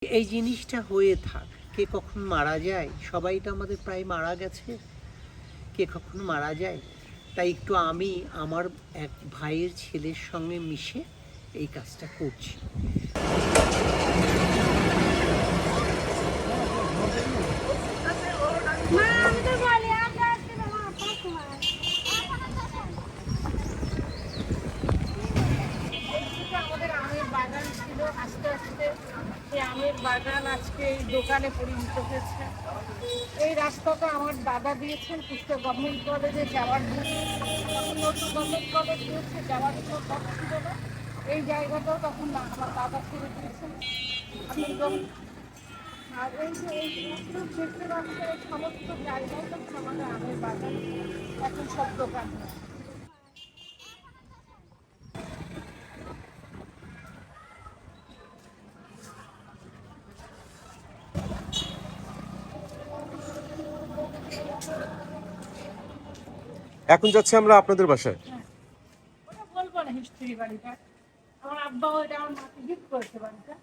এই জিনিসটা হয়ে থাক, কে কখন মারা যায়, সবাই তো আমাদের প্রায় মারা গেছে, কে কখন মারা যায়, তাই একটু আমি আমার এক ভাইয়ের ছেলের সঙ্গে মিশে এই কাজটা করছি। আমাদের আমের বাগান ছিল, আস্তে আস্তে এই আমের বাগান আজকে এই দোকানে পরিণত হয়েছে। এই রাস্তাটা আমার দাদা দিয়েছেন কুষ্টিয়া গভর্নমেন্ট কলেজে যাওয়ার জন্য। তখন নতুন গভর্নমেন্ট কলেজ দিয়েছে, যাওয়ার জন্য পথ ছিল না। এই জায়গাটাও তখন আমার দাদা ছেড়ে দিয়েছেন। আর এই যে এই দেখতে পাচ্ছে সমস্ত জায়গায় তখন আমাদের আমের বাগান, এখন সব দোকান। এখন যাচ্ছি আমরা আপনাদের বাসায়। ওটা বলবো না হিস্ট্রি বাড়িটা। আমার আব্বাও এটা আমার মাকে গিফট করেছে বাড়িটা,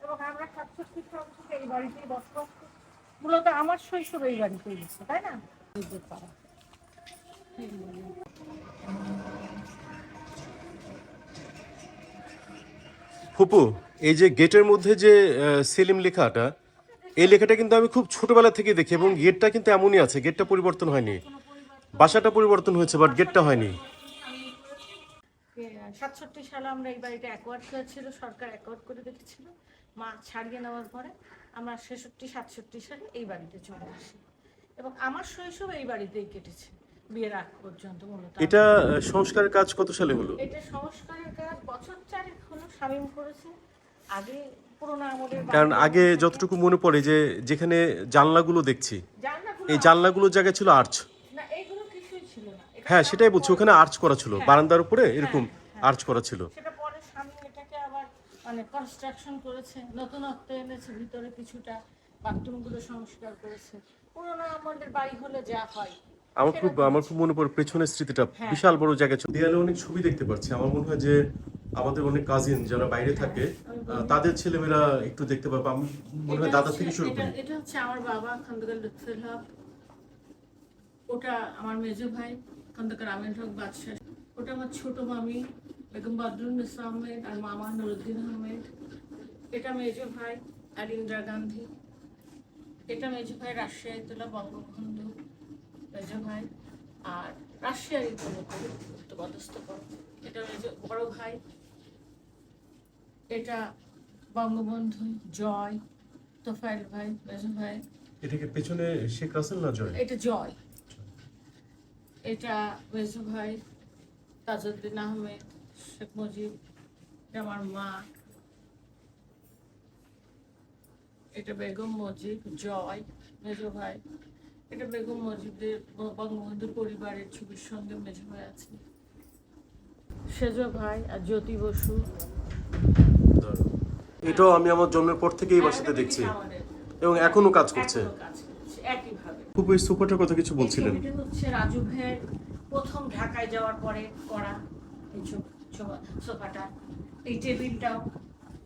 এবং আমরা 67 সাল থেকে এই বাড়িতেই বসবাস করি। মূলত আমার শৈশব এই বাড়িতেই গেছে, তাই না? ফুপু, এই যে গেটের মধ্যে যে সেলিম লেখাটা, এই লেখাটা কিন্তু আমি খুব ছোটবেলা থেকে দেখি, এবং গেটটা কিন্তু এমনই আছে, গেটটা পরিবর্তন হয়নি। বাসাটা পরিবর্তন হয়েছে, বাট গেটটা হয়নি। 67 সালে আমরা এই বাড়িটা অ্যাকোয়ার্ড করেছিল, সরকার অ্যাকোয়ার্ড করে রেখেছিল। মা ছাড়িয়ে নেওয়ার পরে আমরা 66-67 সালে এই বাড়িতে চলে আসি, এবং আমার শৈশব এই বাড়িতেই কেটেছে বিয়ের আগ পর্যন্ত। মূলত এটা সংস্কারের কাজ কত সালে হলো? এটা সংস্কারের কাজ বছর 4 হলো শামীম করেছে। আগে পুরোনো আমলের, কারণ আগে যতটুকু মনে পড়ে যে যেখানে জানলাগুলো দেখছি, এই জানলাগুলোর জায়গায় ছিল আর্চ। না, এইগুলো কিছুই ছিল না। হ্যাঁ, সেটাই বলছি, ওখানে আর্চ করা ছিল, বারান্দার উপরে এরকম আর্চ করা ছিল। সেটা পরে সামনে এটাকে আবার মানে কনস্ট্রাকশন করেছে, নতুনত্ব এনেছে, ভিতরে কিছুটা বাথরুমগুলো সংস্কার করেছে। পুরোনো আমলের বাড়ি হলে যা হয়। আমার খুব মনে পড়ে পেছনের স্মৃতিটা, বিশাল বড় জায়গা ছিল, দেয়ালে অনেক ছবি দেখতে পাচ্ছি। আমার মনে হয় যে আমাদের অনেক কাজিন যারা বাইরে থাকে, তাদের ছেলেমেয়েরা একটু দেখতে পাবে। আমি মনে হয় দাদা থেকে শুরু করি। এটা হচ্ছে আমার বাবা খন্দকার লুৎফুল হক, ওটা আমার মেজো ভাই খন্দকার আমির হক বাদশাহ, ওটা আমার ছোট মামি বেগম বদরুন্নেসা আহমেদ আর মামা নুরুদ্দিন আহমেদ, এটা মেজো ভাই আর ইন্দিরা গান্ধী, এটা মেজো ভাই রাজশাহী তোলা বঙ্গবন্ধু মেজো ভাই, আর রাজশাহী পদস্থ কর, এটা মেজো বড় ভাই, এটা বঙ্গবন্ধু জয় তোফাইল ভাই মেজো ভাই। এটাকে পেছনে শেখ রাসেল না জয়? এটা জয়। এটা মেজো ভাই তাজউদ্দিন আহমেদ শেখ মুজিব, এটা আমার মা, এটা বেগম মুজিব জয় মেজো ভাই, এটা বেগম মুজিবদের বঙ্গবন্ধুর পরিবারের ছবির সঙ্গে মেজো ভাই আছে, সেজো ভাই আর জ্যোতি বসু। এটাও আমি আমার জন্মের পর থেকে এই বাসাতে দেখছি, এবং এখনো কাজ করছে একইভাবে। খুব। এই সোফাটার কথা কিছু বলছিলেন? এটা হচ্ছে রাজু ভাইয়ের প্রথম ঢাকায় যাওয়ার পরে করা এই সোফাটা। এই টেবিলটাও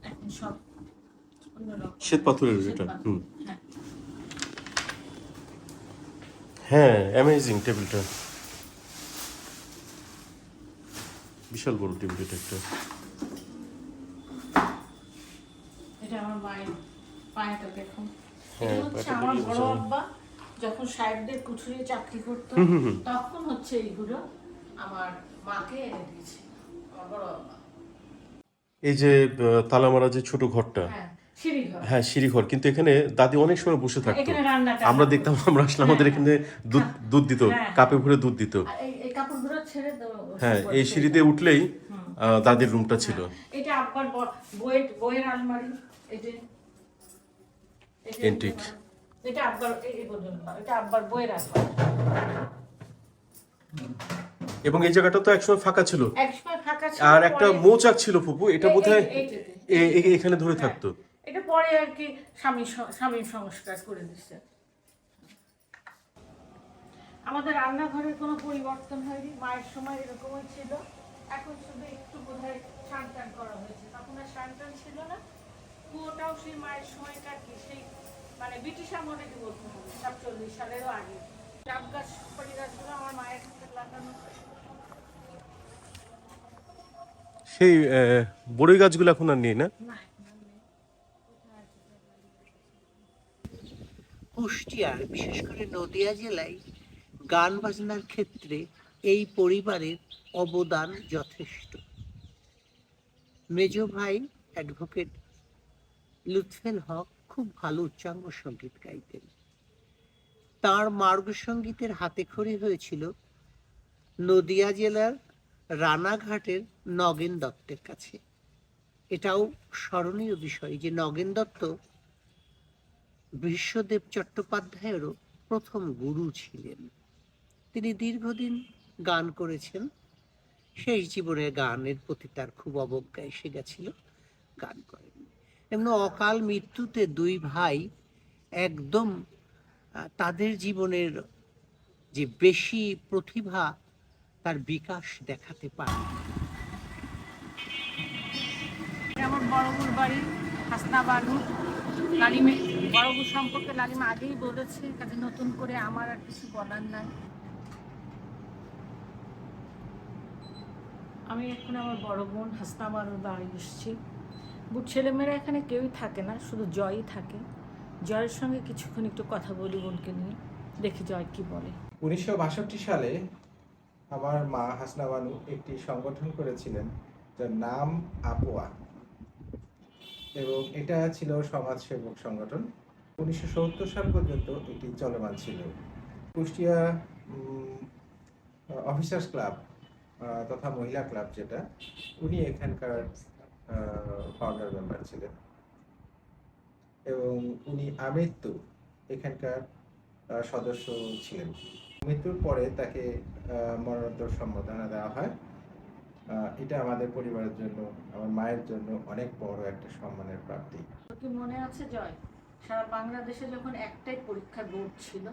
এখন সব শ্বেত পাথরের এটা। হ্যাঁ, অ্যামেজিং টেবিলটা, বিশাল বড় টেবিল এটা একটা। এটা আমার মায়ের পায়াটা দেখুন। এটা হচ্ছে আমার বড় আব্বা যখন সাহেবদের কুঠুরি চাকরি করতো, তখন হচ্ছে এইগুলো আমার মাকে এনে দিয়েছে আমার বড় আব্বা। এই যে তালামারা যে ছোট ঘরটা, হ্যাঁ সিঁড়িঘর, কিন্তু এখানে দাদি অনেক সময় বসে থাকতো, আমরা দেখতাম, আমরা আসলে আমাদের এখানে দুধ দিত, কাপে ভরে দুধ দিত। হ্যাঁ, এই সিঁড়ি দিয়ে উঠলেই দাদির রুমটা ছিল। এটা আব্বার বইয়ের আলমারি, এন্টিক। এটা আব্বার এটা আব্বার বইয়ের আলমারি, এবং এই জায়গাটা তো একসময় ফাঁকা ছিল, ছিল, আর একটা মৌচাক ছিল ফুপু, এটা বোধহয় এখানে ধরে থাকতো। এটা পরে আর কি স্বামী সংস্কার করে দিচ্ছে। আমাদের রান্নাঘরের কোনো পরিবর্তন হয়নি, মায়ের সময় এরকমই ছিল, এখন শুধু একটু বোধহয় সান টান করা হয়েছে, তখন আর সান টান ছিল না। কুয়োটাও সেই মায়ের সময়টা কি সেই মানে ব্রিটিশ আমলেরই বলতে হবে, 47 সালেরও আগে। ডাব গাছ সুপারি গাছগুলো আমার মায়ের হাতে লাগানো। সেই বড়ই গাছগুলো এখন আর নেই না? কুষ্টিয়ার বিশেষ করে নদিয়া জেলায় গান বাজনার ক্ষেত্রে এই পরিবারের অবদান যথেষ্ট। মেজ ভাই অ্যাডভোকেট লুৎফুল হক খুব ভালো উচ্চাঙ্গ সঙ্গীত গাইতেন। তার মার্গ সঙ্গীতের হাতেখড়ি হয়েছিল নদিয়া জেলার রানাঘাটের নগেন দত্তের কাছে। এটাও স্মরণীয় বিষয় যে নগেন দত্ত বিশ্বদেব চট্টোপাধ্যায়েরও প্রথম গুরু ছিলেন। তিনি দীর্ঘদিন গান করেছেন, শেষ জীবনের গানের প্রতি তার খুব অবজ্ঞা এসে গেছিল, গান করেন। এমন অকাল মৃত্যুতে দুই ভাই একদম তাদের জীবনের যে বেশি প্রতিভা তার বিকাশ দেখাতে পারে। আমার বড়বুর বাড়ি হাসনা বানু। লালিমে বড়বুর সম্পর্কে লালিমা আগেই বলেছে, কাজে নতুন করে আমার আর কিছু বলার নাই। আমি এখন আমার বড় বোন হাসনা বানুর বাড়ি এসেছি। বুট ছেলেমেয়েরা এখানে কেউই থাকে না, শুধু জয়ই থাকে। জয়ের সঙ্গে কিছুক্ষণ একটু কথা বলি বোনকে নিয়ে, দেখি জয় কি বলে। 1962 সালে আমার মা হাসনা বানু একটি সংগঠন করেছিলেন যার নাম আপোয়া, এবং এটা ছিল সমাজসেবক সংগঠন। 1970 সাল পর্যন্ত এটি চলমান ছিল। কুষ্টিয়া অফিসার্স ক্লাব তথা মহিলা ক্লাব যেটা, উনি এখানকার ফাউন্ডার মেম্বার ছিলেন, এবং উনি আমৃত্যু এখানকার সদস্য ছিলেন। মৃত্যুর পরে তাকে মরণোত্তর সম্বর্ধনা দেওয়া হয়। এটা আমাদের পরিবারের জন্য, আমার মায়ের জন্য অনেক বড় একটা সম্মানের প্রাপ্তি। কি মনে আছে জয়, সারা বাংলাদেশে যখন একটাই পরীক্ষার বোর্ড ছিল,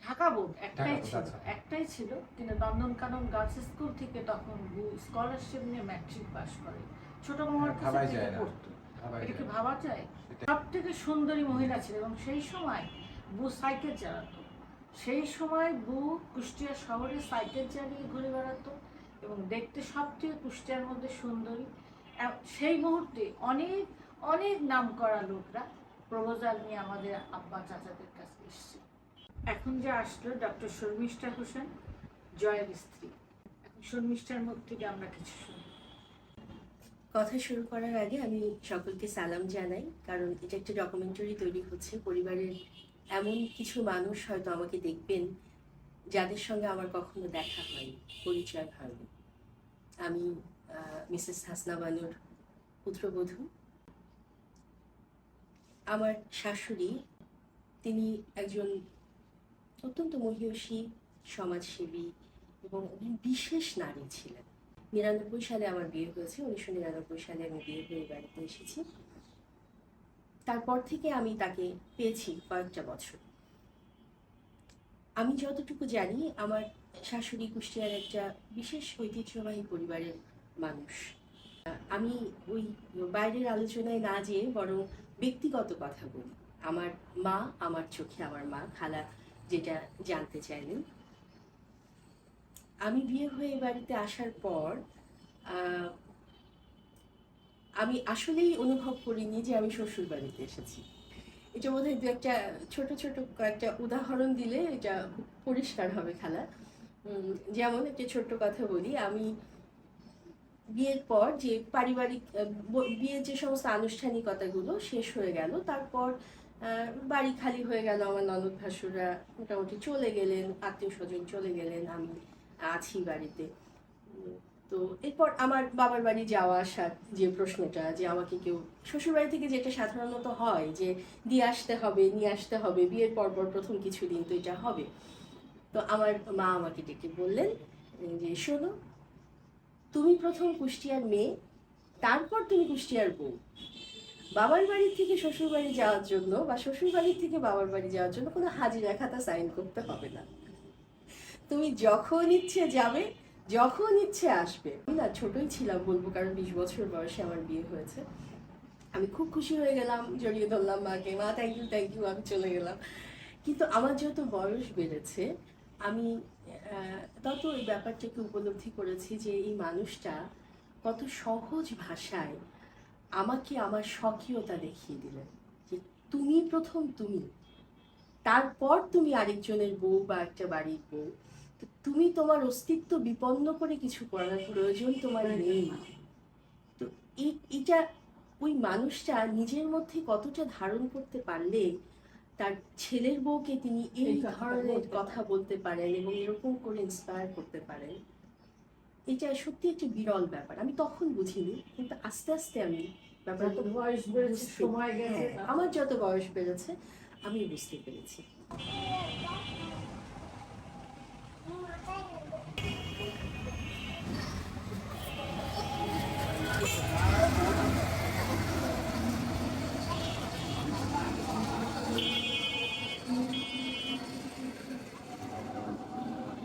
ঢাকা বোর্ড একটাই ছিল, কিন্তু নন্দনকানন গার্লস স্কুল থেকে তখন স্কলারশিপ নিয়ে ম্যাট্রিক পাস করে ছোট মামার কাছে পড়তো। এটা কি ভাবা যায়? সব থেকে সুন্দরী মহিলা ছিল, এবং সেই সময় বু সাইকেল চালাতো। সেই সময় বু কুষ্টিয়া শহরে সাইকেল চালিয়ে ঘুরে বেড়াতো, এবং দেখতে সব থেকে কুষ্টিয়ার মধ্যে সুন্দরী। সেই মুহূর্তে অনেক অনেক নাম করা লোকরা প্রপোজাল নিয়ে আমাদের আব্বা চাচাদের কাছে এসছে। এখন যে আসলো ডক্টর শর্মিষ্ঠা হোসেন, জয়ের স্ত্রী। এখন শর্মিষ্ঠার মুখ থেকে আমরা কিছু শুনি। কথা শুরু করার আগে আমি সকলকে সালাম জানাই, কারণ এটা একটা ডকুমেন্টারি তৈরি হচ্ছে। পরিবারের এমন কিছু মানুষ হয়তো আমাকে দেখবেন যাদের সঙ্গে আমার কখনো দেখা হয়নি, পরিচয় হয়নি। আমি মিসেস হাসনা বানুর পুত্রবধূ। আমার শাশুড়ি, তিনি একজন অত্যন্ত মহিয়সী সমাজসেবী এবং বিশেষ নারী ছিলেন। 99 সালে আমার বিয়ে হয়েছে। 1999 সালে আমি বিয়ে হয়ে বাড়িতে এসেছি। তারপর থেকে আমি তাকে পেয়েছি কয়েকটা বছর। আমি যতটুকু জানি, আমার শাশুড়ি কুষ্টিয়ার একটা বিশেষ ঐতিহ্যবাহী পরিবারের মানুষ। আমি ওই বাইরের আলোচনায় না যেয়ে বরং ব্যক্তিগত কথা বলি। আমার মা, আমার চোখে আমার মা, খালা যেটা জানতে চাইলেন। আমি বিয়ে হয়ে বাড়িতে আসার পর আমি আসলেই অনুভব করিনি যে আমি শ্বশুর বাড়িতে এসেছি। এটা বোধহয় দু একটা ছোট ছোট কয়েকটা উদাহরণ দিলে এটা খুব পরিষ্কার হবে খালা। যেমন একটা ছোট্ট কথা বলি, আমি বিয়ের পর যে পারিবারিক বিয়ের যে সমস্ত আনুষ্ঠানিকতাগুলো শেষ হয়ে গেল, তারপর বাড়ি খালি হয়ে গেল। আমার ননদ ভাসুররা মোটামুটি চলে গেলেন, আত্মীয় স্বজন চলে গেলেন, আমি আছি বাড়িতে। তো এরপর আমার বাবার বাড়ি যাওয়া আসার যে প্রশ্নটা, যে আমাকে কেউ শ্বশুরবাড়ি থেকে যেটা সাধারণত হয় যে দিয়ে আসতে হবে, নিয়ে আসতে হবে, বিয়ের পরপর প্রথম কিছুদিন তো এটা হবে। তো আমার মা আমাকে ডেকে বললেন যে শোনো, তুমি প্রথম কুষ্টিয়ার মেয়ে, তারপর তুমি কুষ্টিয়ার বউ। বাবার বাড়ি থেকে শ্বশুর বাড়ি যাওয়ার জন্য বা শ্বশুর বাড়ি থেকে বাবার বাড়ি যাওয়ার জন্য কোনো হাজিরা খাতা সাইন করতে হবে না। তুমি যখন ইচ্ছে যাবে, যখন ইচ্ছে আসবে। আমি না ছোটই ছিলাম বলবো, কারণ 20 বছর বয়সে আমার বিয়ে হয়েছে। আমি খুব খুশি হয়ে গেলাম, জড়িয়ে ধরলাম মাকে, মা থ্যাংক ইউ, আমি চলে গেলাম। কিন্তু আমার যত বয়স বেড়েছে আমি তত এই ব্যাপারটাকে উপলব্ধি করেছি যে এই মানুষটা কত সহজ ভাষায় আমাকে আমার স্বকীয়তা দেখিয়ে দিলেন, যে তুমি প্রথম, তুমি, তারপর তুমি আরেকজনের বউ বা একটা বাড়ির বউ, তো তুমি তোমার অস্তিত্ব বিপন্ন করে কিছু করার প্রয়োজন তোমার নেই। তো এটা ওই মানুষটা নিজের মধ্যে কতটা ধারণ করতে পারলে তার ছেলের বউকে তিনি এই ধরনের কথা বলতে পারেন এবং এরকম করে ইন্সপায়ার করতে পারেন, এটা সত্যি একটা বিরল ব্যাপার। আমি তখন বুঝিনি, কিন্তু আস্তে আস্তে আমি ব্যাপারটা আমার যত বয়স বেড়েছে আমি বুঝতে পেরেছি।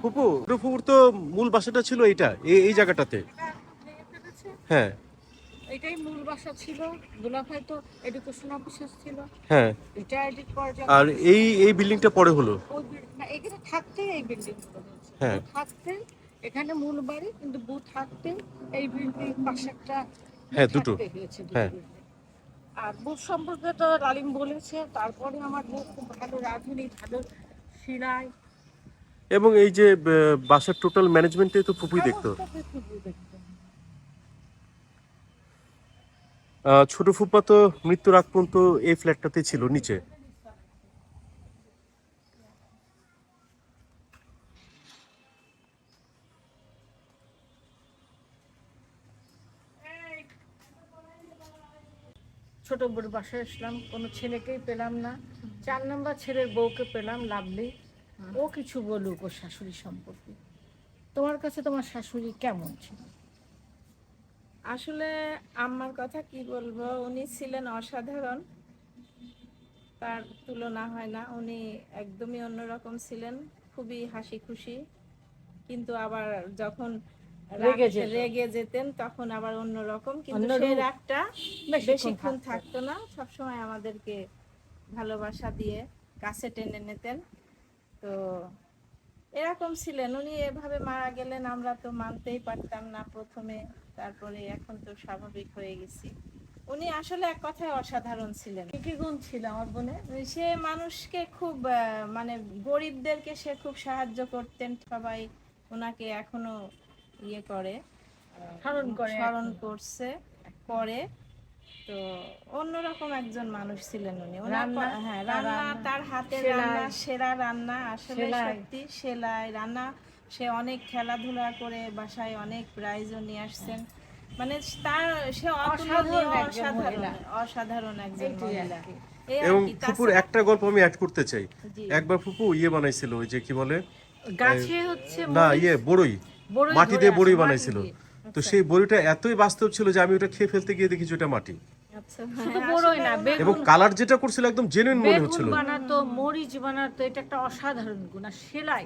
ফুপু, ফুপুর তো মূল বাসাটা ছিল এইটা, এই জায়গাটাতে। হ্যাঁ এটাই মূল বাসা ছিল। দুলাভাই তো এডুকেশন অফিসার ছিল, হ্যাঁ। রিটায়ার্ড পর আর এই বিল্ডিংটা পরে হলো। এখানে থাকতেই এই বিল্ডিং গুলো হয়েছে। হ্যাঁ। থাকতে এখানে মূল বাড়ি, কিন্তু বউ থাকতে এই বিল্ডিং পাশে একটা হ্যাঁ, দুটো। হয়েছে। হ্যাঁ। আর বউ সম্পর্কে তো লালিম বলেছে। তারপরে আমার বউ খুব ভালো রাঁধুনি, ভালো সেলাই, এবং এই যে বাসার টোটাল ম্যানেজমেন্টে তো ফুপুই দেখতো। ছোট ফুপা তো মৃত্যুর আগ পর্যন্ত এই ফ্ল্যাটটাতে ছিল নিচে। ছোট বড় বাসায় আসলাম, কোনো ছেলেকেই পেলাম না। 4 নম্বর ছেলের বউকে পেলাম, লাভলি। ও কিছু বলুক ওর শাশুড়ি সম্পর্কে। তোমার কাছে তোমার শাশুড়ি কেমন ছিল? আসলে আম্মার কথা কি বলবো, উনি ছিলেন অসাধারণ, তার তুলনা হয় না। উনি একদমই অন্যরকম ছিলেন, খুবই হাসি খুশি, কিন্তু আবার যখন রেগে যেতেন তখন আবার অন্যরকম, কিন্তু সেই রাগটা বেশিক্ষণ থাকতো না, সবসময় আমাদেরকে ভালোবাসা দিয়ে কাছে টেনে নিতেন। তো এরকম ছিলেন উনি। এভাবে মারা গেলেন আমরা তো মানতেই পারতাম না প্রথমে, তারপরে এখন তো স্বাভাবিক হয়ে গেছি। উনি আসলে এক কথায় অসাধারণ ছিলেন। কি গুণ ছিল আমার বোনের? সে মানুষকে খুব মানে গরিবদেরকে সে খুব সাহায্য করতেন, সবাই ওনাকে এখনো ইয়ে করে, স্মরণ করছে করে। তো অন্যরকম একজন মানুষ ছিলেন উনি। হ্যাঁ, রান্না, তার হাতের রান্না, সেরা রান্না আসলে সত্যি। সেলাই, রান্না, সে অনেক খেলাধুলা করে বাসায় অনেক প্রাইজও নিয়ে আসছেন। মানে তার সে অসাধারণ একজন মহিলা। এবং ফুপুর একটা গল্প আমি অ্যাড করতে চাই। একবার ফুপু বানাইছিল, ওই যে কি বলে গাছে হচ্ছে না বড়ই, মাটি দিয়ে বড়ই বানাইছিল। তো সেই বড়িটা এতই বাস্তব ছিল যে আমি ওটা খেয়ে ফেলতে গিয়ে দেখি যে ওটা মাটি। শুধু বড়ই না, এবং কালার যেটা করছিল একদম জেনুইন মনে হচ্ছিল। বানাতো, মরিচ বানাতো, এটা একটা অসাধারণ গুণ। আর সেলাই,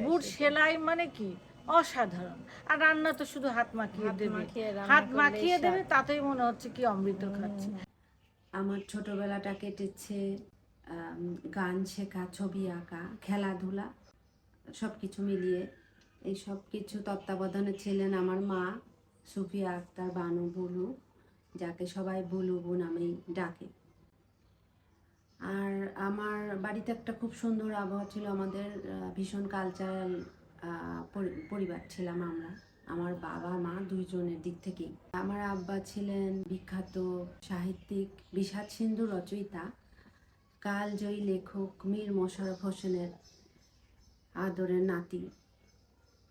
বুট সেলাই মানে কি অসাধারণ। আর রান্না তো শুধু হাত মাখিয়ে দেবে, তাতেই মনে হচ্ছে কি অমৃত খাচ্ছে। আমার ছোটবেলাটা কেটেছে গান শেখা, ছবি আঁকা, খেলাধুলা, সব কিছু মিলিয়ে। এই সব কিছু তত্ত্বাবধানে ছিলেন আমার মা সুফিয়া আক্তার বানু, বুলু, যাকে সবাই বুলু বু নামেই ডাকে। আর আমার বাড়িতে একটা খুব সুন্দর আবহাওয়া ছিল। আমাদের ভীষণ কালচারাল পরিবার ছিলাম আমরা, আমার বাবা মা দুইজনের দিক থেকেই। আমার আব্বা ছিলেন বিখ্যাত সাহিত্যিক, বিষাদ সিন্ধু রচয়িতা, কালজয়ী লেখক মীর মোশাররফ হোসেনের আদরের নাতি।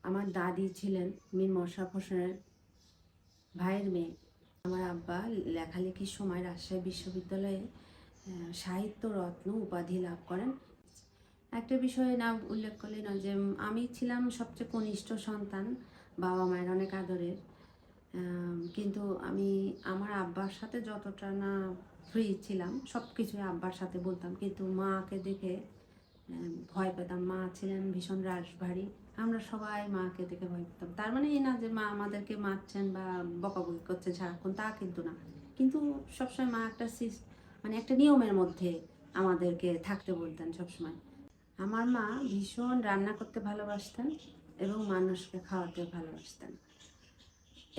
আমার দাদি ছিলেন মীর মোশাররফ হোসেনের ভাইয়ের মেয়ে। আমার আব্বা লেখালেখির সময় রাজশাহী বিশ্ববিদ্যালয়ে সাহিত্য রত্ন উপাধি লাভ করেন। একটা বিষয়ে না উল্লেখ করলে না, যে আমি ছিলাম সবচেয়ে কনিষ্ঠ সন্তান, বাবা মায়ের অনেক আদরের। কিন্তু আমি আমার আব্বার সাথে যতটা না ফ্রি ছিলাম, সব কিছুই আব্বার সাথে বলতাম, কিন্তু মাকে দেখে ভয় পেতাম। মা ছিলেন ভীষণ রাশভারী, আমরা সবাই মাকে দেখে ভয় পেতাম। তার মানে এই না যে মা আমাদেরকে মারছেন বা বকাবকি করছেন সারাক্ষণ, তা কিন্তু না। কিন্তু সবসময় মা একটা মানে একটা নিয়মের মধ্যে আমাদেরকে থাকতে বলতেন সবসময়। আমার মা ভীষণ রান্না করতে ভালোবাসতেন এবং মানুষকে খাওয়াতে ভালোবাসতেন।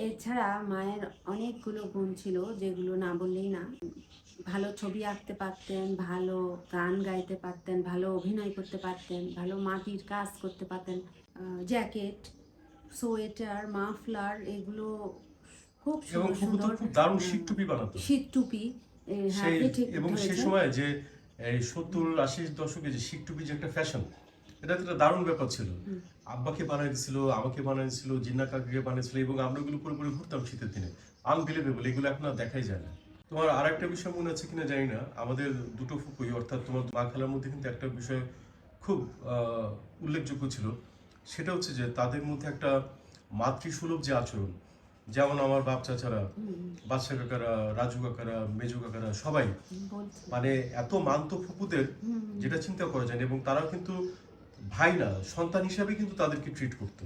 এছাড়া মায়ের অনেকগুলো গুণ ছিল যেগুলো না বললেই না। ভালো ছবি আঁকতে পারতেন, ভালো গান গাইতে পারতেন, ভালো অভিনয় করতে পারতেন, ভালো মাটির কাজ করতে পারতেন। জ্যাকেট, সোয়েটার, মাফলার এগুলো খুব এবং সুন্দর খুব সুন্দর খুব দারুণ শীত টুপি বানাতো শীত টুপি। হ্যাঁ, সেই, আপনি ঠিক এবং সেই ধরেছেন। সময় যে এই 70-80 দশকে যে শীত টুপি যে একটা ফ্যাশন, এটা তো একটা দারুণ ব্যাপার ছিল। আব্বাকে বানিয়ে দিছিল, আমাকে বানিয়ে দিছিল, জিন্না কাকিকে বানিয়েছিল, এবং আমরা এগুলো পরে পরে ঘুরতাম শীতের দিনে। আনবিলিভেবল, এগুলো এখন আর দেখাই যায় না। তোমার আর একটা বিষয় মনে আছে কিনা জানি না, আমাদের দুটো ফুপুই অর্থাৎ তোমার মা খালার মধ্যে কিন্তু একটা বিষয় খুব উল্লেখযোগ্য ছিল। সেটা হচ্ছে যে তাদের মধ্যে একটা মাতৃসুলভ যে আচরণ, যেমন আমার বাপ চাচারা, বাদশা কাকারা, রাজু কাকারা, মেজু কাকারা সবাই বলছি। মানে এত মানতো ফুপুদের, যেটা চিন্তা করা যায় না। এবং তারা কিন্তু ভাই না, সন্তান হিসাবে কিন্তু তাদেরকে ট্রিট করতো।